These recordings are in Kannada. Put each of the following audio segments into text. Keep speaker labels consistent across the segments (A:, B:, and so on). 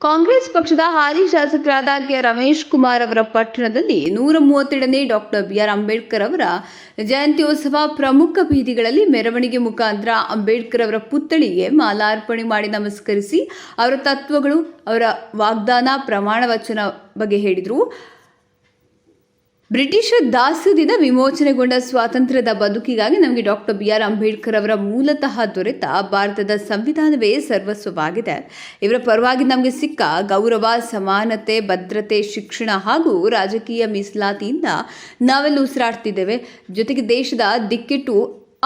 A: ಕಾಂಗ್ರೆಸ್ ಪಕ್ಷದ ಹಾಲಿ ಶಾಸಕರಾದ ಕೆ ರಮೇಶ್ ಕುಮಾರ್ ಅವರ ಪಟ್ಟಣದಲ್ಲಿ 132ನೇ ಡಾಕ್ಟರ್ ಬಿಆರ್ ಅಂಬೇಡ್ಕರ್ ಅವರ ಜಯಂತ್ಯೋತ್ಸವ ಪ್ರಮುಖ ಬೀದಿಗಳಲ್ಲಿ ಮೆರವಣಿಗೆ ಮುಖಾಂತರ ಅಂಬೇಡ್ಕರ್ ಅವರ ಪುತ್ಥಳಿಗೆ ಮಾಲಾರ್ಪಣೆ ಮಾಡಿ ನಮಸ್ಕರಿಸಿ ಅವರ ತತ್ವಗಳು, ಅವರ ವಾಗ್ದಾನ, ಪ್ರಮಾಣ ವಚನ ಬಗ್ಗೆ ಹೇಳಿದರು. ಬ್ರಿಟಿಷ್ ದಾಸ್ಯದಿಂದ ವಿಮೋಚನೆಗೊಂಡ ಸ್ವಾತಂತ್ರ್ಯದ ಬದುಕಿಗಾಗಿ ನಮಗೆ ಡಾಕ್ಟರ್ ಬಿಆರ್ ಅಂಬೇಡ್ಕರ್ ಅವರ ಮೂಲತಃ ದೊರೆತ ಭಾರತದ ಸಂವಿಧಾನವೇ ಸರ್ವಸ್ವವಾಗಿದೆ. ಇವರ ಪರವಾಗಿ ನಮಗೆ ಸಿಕ್ಕ ಗೌರವ, ಸಮಾನತೆ, ಭದ್ರತೆ, ಶಿಕ್ಷಣ ಹಾಗೂ ರಾಜಕೀಯ ಮೀಸಲಾತಿಯಿಂದ ನಾವೆಲ್ಲ ಉಸಿರಾಡ್ತಿದ್ದೇವೆ. ಜೊತೆಗೆ ದೇಶದ ದಿಕ್ಕೆಟ್ಟು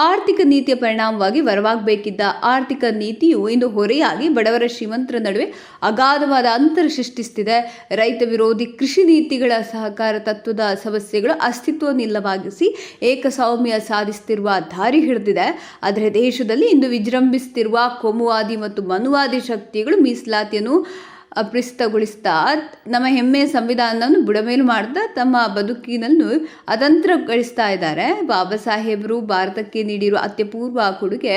A: ಆರ್ಥಿಕ ನೀತಿಯ ಪರಿಣಾಮವಾಗಿ ವರವಾಗಬೇಕಿದ್ದ ಆರ್ಥಿಕ ನೀತಿಯು ಇಂದು ಹೊರೆಯಾಗಿ ಬಡವರ ಶ್ರೀಮಂತರ ನಡುವೆ ಅಗಾಧವಾದ ಅಂತರ ಸೃಷ್ಟಿಸುತ್ತಿದೆ. ರೈತ ವಿರೋಧಿ ಕೃಷಿ ನೀತಿಗಳ ಸಹಕಾರ ತತ್ವದ ಸಮಸ್ಯೆಗಳು ಅಸ್ತಿತ್ವವನ್ನಿಲ್ಲವಾಗಿಸಿ ಏಕಸ್ವಾಮ್ಯ ಸಾಧಿಸುತ್ತಿರುವ ದಾರಿ ಹಿಡಿದಿದೆ. ಆದರೆ ದೇಶದಲ್ಲಿ ಇಂದು ವಿಜೃಂಭಿಸುತ್ತಿರುವ ಕೋಮುವಾದಿ ಮತ್ತು ಮನುವಾದಿ ಶಕ್ತಿಗಳು ಮೀಸಲಾತಿಯನ್ನು ಅಪ್ರಸ್ತುತಗೊಳಿಸ್ತಾ ನಮ್ಮ ಹೆಮ್ಮೆಯ ಸಂವಿಧಾನವನ್ನು ಬುಡಮೇಲು ಮಾಡ್ತಾ ತಮ್ಮ ಬದುಕಿನನ್ನು ಅತಂತ್ರಗೊಳಿಸ್ತಾ ಇದ್ದಾರೆ. ಬಾಬಾ ಸಾಹೇಬರು ಭಾರತಕ್ಕೆ ನೀಡಿರುವ ಅತ್ಯಪೂರ್ವ ಕೊಡುಗೆ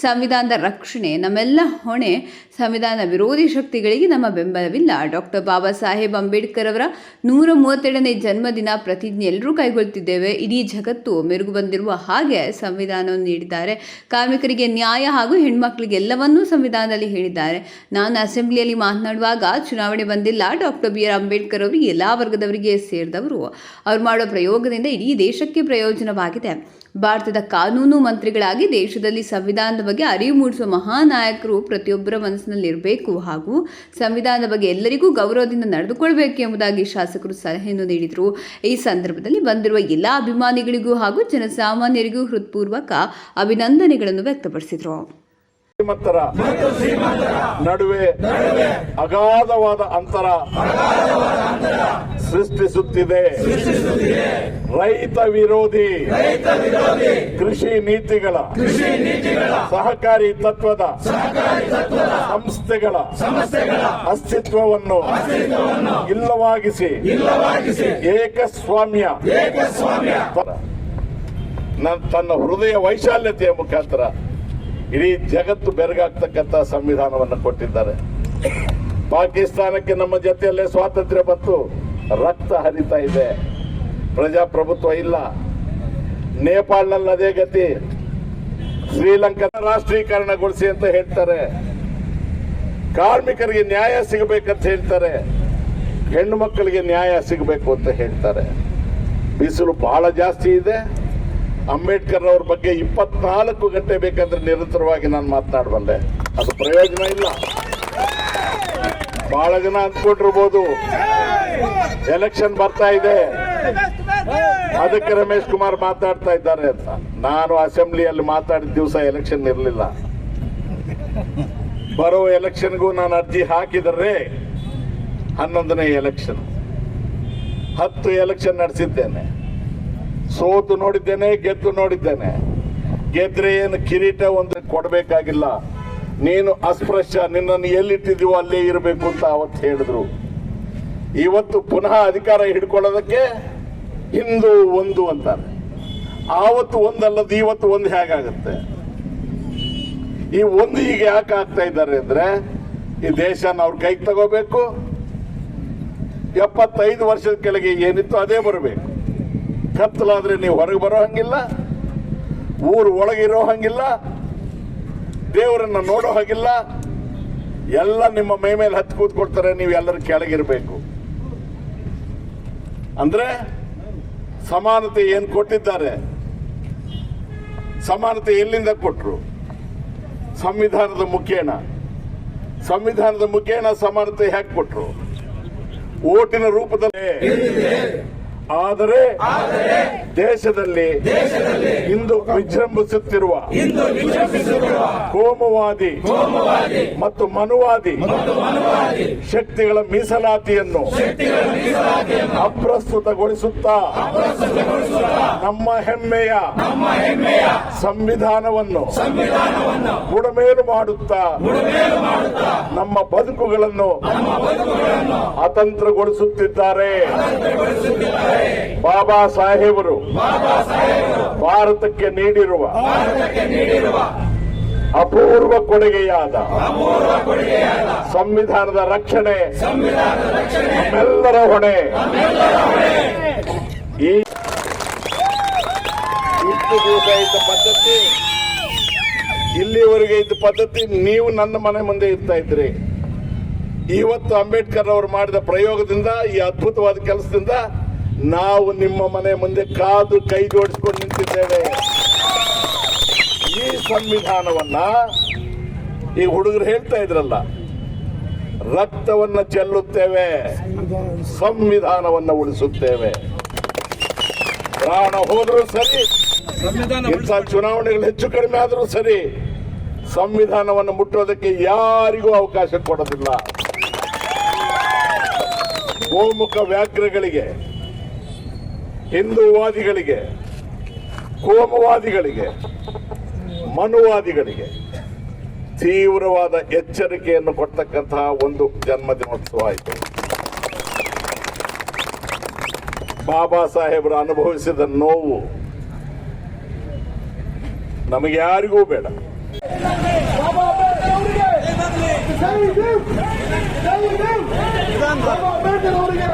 A: ಸಂವಿಧಾನದ ರಕ್ಷಣೆ. ನಮ್ಮೆಲ್ಲ ಹೊಣೆ. ಸಂವಿಧಾನ ವಿರೋಧಿ ಶಕ್ತಿಗಳಿಗೆ ನಮ್ಮ ಬೆಂಬಲವಿಲ್ಲ. ಡಾಕ್ಟರ್ ಬಾಬಾ ಸಾಹೇಬ್ ಅಂಬೇಡ್ಕರ್ ಅವರ 132ನೇ ಜನ್ಮದಿನ ಪ್ರತಿಜ್ಞೆ ಎಲ್ಲರೂ ಕೈಗೊಳ್ಳುತ್ತಿದ್ದೇವೆ. ಇಡೀ ಜಗತ್ತು ಮೆರುಗು ಬಂದಿರುವ ಹಾಗೆ ಸಂವಿಧಾನವನ್ನು ನೀಡಿದ್ದಾರೆ. ಕಾರ್ಮಿಕರಿಗೆ ನ್ಯಾಯ ಹಾಗೂ ಹೆಣ್ಮಕ್ಳಿಗೆ ಎಲ್ಲವನ್ನೂ ಸಂವಿಧಾನದಲ್ಲಿ ಹೇಳಿದ್ದಾರೆ. ನಾನು ಅಸೆಂಬ್ಲಿಯಲ್ಲಿ ಮಾತನಾಡುವಾಗ ಚುನಾವಣೆ ಬಂದಿಲ್ಲ. ಡಾಕ್ಟರ್ ಬಿಆರ್ ಅಂಬೇಡ್ಕರ್ ಅವರು ಎಲ್ಲ ವರ್ಗದವರಿಗೆ ಸೇರಿದವರು. ಅವರು ಮಾಡುವ ಪ್ರಯೋಗದಿಂದ ಇಡೀ ದೇಶಕ್ಕೆ ಪ್ರಯೋಜನವಾಗಿದೆ. ಭಾರತದ ಕಾನೂನು ಮಂತ್ರಿಗಳಾಗಿ ದೇಶದಲ್ಲಿ ಸಂವಿಧಾನದ ಬಗ್ಗೆ ಅರಿವು ಮೂಡಿಸುವ ಮಹಾನಾಯಕರು ಪ್ರತಿಯೊಬ್ಬರ ಮನಸ್ಸಿನಲ್ಲಿರಬೇಕು ಹಾಗೂ ಸಂವಿಧಾನದ ಬಗ್ಗೆ ಎಲ್ಲರಿಗೂ ಗೌರವದಿಂದ ನಡೆದುಕೊಳ್ಳಬೇಕು ಎಂಬುದಾಗಿ ಶಾಸಕರು ಸಲಹೆಯನ್ನು ನೀಡಿದರು. ಈ ಸಂದರ್ಭದಲ್ಲಿ ಬಂದಿರುವ ಎಲ್ಲ ಅಭಿಮಾನಿಗಳಿಗೂ ಹಾಗೂ ಜನಸಾಮಾನ್ಯರಿಗೂ ಹೃತ್ಪೂರ್ವಕ ಅಭಿನಂದನೆಗಳನ್ನು ವ್ಯಕ್ತಪಡಿಸಿದರು.
B: ನಡುವೆ ಅಗಾಧವಾದ ಅಂತರ ಸೃಷ್ಟಿಸುತ್ತಿದೆ. ರೈತ ವಿರೋಧಿ ಕೃಷಿ ನೀತಿಗಳ ಸಹಕಾರಿ ತತ್ವದ ಸಂಸ್ಥೆಗಳ ಅಸ್ತಿತ್ವವನ್ನು ಇಲ್ಲವಾಗಿಸಿ ಏಕಸ್ವಾಮ್ಯ ತನ್ನ ಹೃದಯ ವೈಶಾಲ್ಯತೆಯ ಮುಖಾಂತರ ಇಡೀ ಜಗತ್ತು ಬೆರಗಾಗ್ತಕ್ಕಂಥ ಸಂವಿಧಾನವನ್ನು ಕೊಟ್ಟಿದ್ದಾರೆ. ಪಾಕಿಸ್ತಾನಕ್ಕೆ ನಮ್ಮ ಜೊತೆಯಲ್ಲೇ ಸ್ವಾತಂತ್ರ್ಯ ಬಂತು, ರಕ್ತ ಹರಿತಾ ಇದೆ, ಪ್ರಜಾಪ್ರಭುತ್ವ ಇಲ್ಲ. ನೇಪಾಳನಲ್ಲಿ ಅದೇ ಗತಿ. ಶ್ರೀಲಂಕಾ ರಾಷ್ಟ್ರೀಕರಣಗೊಳಿಸಿ ಅಂತ ಹೇಳ್ತಾರೆ. ಕಾರ್ಮಿಕರಿಗೆ ನ್ಯಾಯ ಸಿಗಬೇಕಂತ ಹೇಳ್ತಾರೆ. ಹೆಣ್ಣು ಮಕ್ಕಳಿಗೆ ನ್ಯಾಯ ಸಿಗಬೇಕು ಅಂತ ಹೇಳ್ತಾರೆ. ಬಿಸಿಲು ಬಹಳ ಜಾಸ್ತಿ ಇದೆ. ಅಂಬೇಡ್ಕರ್ ಅವ್ರ ಬಗ್ಗೆ 24 ಗಂಟೆ ಬೇಕಂದ್ರೆ ನಿರಂತರವಾಗಿ ನಾನು ಮಾತನಾಡಬಲ್ಲೆ. ಅದು ಪ್ರಯೋಜನ ಇಲ್ಲ. ಬಹಳ ಜನ ಅಂದ್ಕೊಂಡಿರ್ಬೋದು ಎಲೆಕ್ಷನ್ ಬರ್ತಾ ಇದೆ, ಅದಕ್ಕೆ ರಮೇಶ್ ಕುಮಾರ್ ಮಾತಾಡ್ತಾ ಇದ್ದಾರೆ ಅಂತ. ನಾನು ಅಸೆಂಬ್ಲಿಯಲ್ಲಿ ಮಾತಾಡಿದ ದಿವಸ ಎಲೆಕ್ಷನ್ ಇರಲಿಲ್ಲ. ಬರೋ ಎಲೆಕ್ಷನ್ಗೂ ನಾನು ಅರ್ಜಿ ಹಾಕಿದರೆ 11ನೇ ಎಲೆಕ್ಷನ್. 10 ಎಲೆಕ್ಷನ್ ನಡೆಸಿದ್ದೇನೆ. ಸೋತು ನೋಡಿದ್ದೇನೆ, ಗೆದ್ದು ನೋಡಿದ್ದೇನೆ. ಗೆದ್ರೆ ಏನು ಕಿರೀಟ ಒಂದು ಕೊಡಬೇಕಾಗಿಲ್ಲ, ನೀನು ಅಸ್ಪೃಶ್ಯ, ನಿನ್ನನ್ನು ಎಲ್ಲಿಟ್ಟಿದೀವೋ ಅಲ್ಲೇ ಇರಬೇಕು ಅಂತ ಅವತ್ತು ಹೇಳಿದ್ರು. ಇವತ್ತು ಪುನಃ ಅಧಿಕಾರ ಹಿಡ್ಕೊಳ್ಳೋದಕ್ಕೆ ಹಿಂದೂ ಒಂದು ಅಂತಾರೆ. ಆವತ್ತು ಒಂದಲ್ಲದು ಇವತ್ತು ಒಂದು ಹೇಗಾಗುತ್ತೆ? ಈ ಒಂದು ಈಗ ಯಾಕೆ ಆಗ್ತಾ ಇದ್ದಾರೆ ಅಂದ್ರೆ, ಈ ದೇಶನ ಅವ್ರ ಕೈಗೆ ತಗೋಬೇಕು. 75 ವರ್ಷದ ಕೆಳಗೆ ಏನಿತ್ತು ಅದೇ ಬರಬೇಕು. ಕತ್ತಲಾದ್ರೆ ನೀವು ಹೊರಗೆ ಬರೋ ಹಂಗಿಲ್ಲ, ಊರು ಒಳಗಿರೋ ಹಂಗಿಲ್ಲ, ದೇವರನ್ನ ನೋಡೋ ಹಾಗಿಲ್ಲ. ಎಲ್ಲ ನಿಮ್ಮ ಮೈ ಮೇಲೆ ಹತ್ತಿ ಕೂತ್ಕೊಳ್ತಾರೆ, ನೀವು ಎಲ್ಲರೂ ಕೆಳಗಿರ್ಬೇಕು. ಅಂದ್ರೆ ಸಮಾನತೆ ಏನು ಕೊಟ್ಟಿದ್ದಾರೆ? ಸಮಾನತೆ ಎಲ್ಲಿಂದ ಕೊಟ್ರು? ಸಂವಿಧಾನದ ಮುಖೇನ. ಸಂವಿಧಾನದ ಮುಖೇನ ಸಮಾನತೆ ಹೇಗೆ ಕೊಟ್ರು? ಓಟಿನ ರೂಪದಲ್ಲಿ. ಆದರೆ ದೇಶದಲ್ಲಿ ಇಂದು ವಿಜೃಂಭಿಸುತ್ತಿರುವ ಕೋಮುವಾದಿ ಮತ್ತು ಮನುವಾದಿ ಶಕ್ತಿಗಳ ಮೀಸಲಾತಿಯನ್ನು ಅಪ್ರಸ್ತುತಗೊಳಿಸುತ್ತಾ ನಮ್ಮ ಹೆಮ್ಮೆಯ ಸಂವಿಧಾನವನ್ನು ಬುಡಮೇಲು ಮಾಡುತ್ತಾ ನಮ್ಮ ಬದುಕುಗಳನ್ನು ಅತಂತ್ರಗೊಳಿಸುತ್ತಿದ್ದಾರೆ. ಬಾಬಾ ಸಾಹೇಬರು ಭಾರತಕ್ಕೆ ನೀಡಿರುವ ಅಪೂರ್ವ ಕೊಡುಗೆಯಾದ ಸಂವಿಧಾನದ ರಕ್ಷಣೆ ನಮ್ಮೆಲ್ಲರ ಹೊಣೆ. ಈ ಇಷ್ಟು ದಿವಸ ಇದ್ದ ಪದ್ಧತಿ, ಇಲ್ಲಿವರೆಗೆ ಇದ್ದ ಪದ್ಧತಿ, ನೀವು ನನ್ನ ಮನೆ ಮುಂದೆ ಇರ್ತಾ ಇದ್ರಿ. ಇವತ್ತು ಅಂಬೇಡ್ಕರ್ ಅವರು ಮಾಡಿದ ಪ್ರಯೋಗದಿಂದ, ಈ ಅದ್ಭುತವಾದ ಕೆಲಸದಿಂದ ನಾವು ನಿಮ್ಮ ಮನೆ ಮುಂದೆ ಕಾದು ಕೈ ಜೋಡಿಸಿಕೊಂಡು ನಿಂತಿದ್ದೇವೆ. ಈ ಸಂವಿಧಾನವನ್ನ ಈ ಹುಡುಗರು ಹೇಳ್ತಾ ಇದ್ರಲ್ಲ, ರಕ್ತವನ್ನ ಚೆಲ್ಲುತ್ತೇವೆ, ಸಂವಿಧಾನವನ್ನ ಉಳಿಸುತ್ತೇವೆ. ಪ್ರಾಣ ಹೋದರೂ ಸರಿ, ಇಂಥ ಚುನಾವಣೆಗಳು ಹೆಚ್ಚು ಕಡಿಮೆ ಆದರೂ ಸರಿ, ಸಂವಿಧಾನವನ್ನು ಮುಟ್ಟೋದಕ್ಕೆ ಯಾರಿಗೂ ಅವಕಾಶ ಕೊಡೋದಿಲ್ಲ. ಗೋಮುಖ ವ್ಯಾಘ್ರಗಳಿಗೆ, ಹಿಂದೂವಾದಿಗಳಿಗೆ, ಕೋಮುವಾದಿಗಳಿಗೆ, ಮನುವಾದಿಗಳಿಗೆ ತೀವ್ರವಾದ ಎಚ್ಚರಿಕೆಯನ್ನು ಕೊಡ್ತಕ್ಕಂತಹ ಒಂದು ಜನ್ಮದಿನೋತ್ಸವ ಆಯಿತು. ಬಾಬಾ ಸಾಹೇಬರು ಅನುಭವಿಸಿದ ನೋವು ನಮಗೆ ಯಾರಿಗೂ ಬೇಡ.
C: ಅಂಬೇಡ್ಕರ್ ಅವರಿಗೆ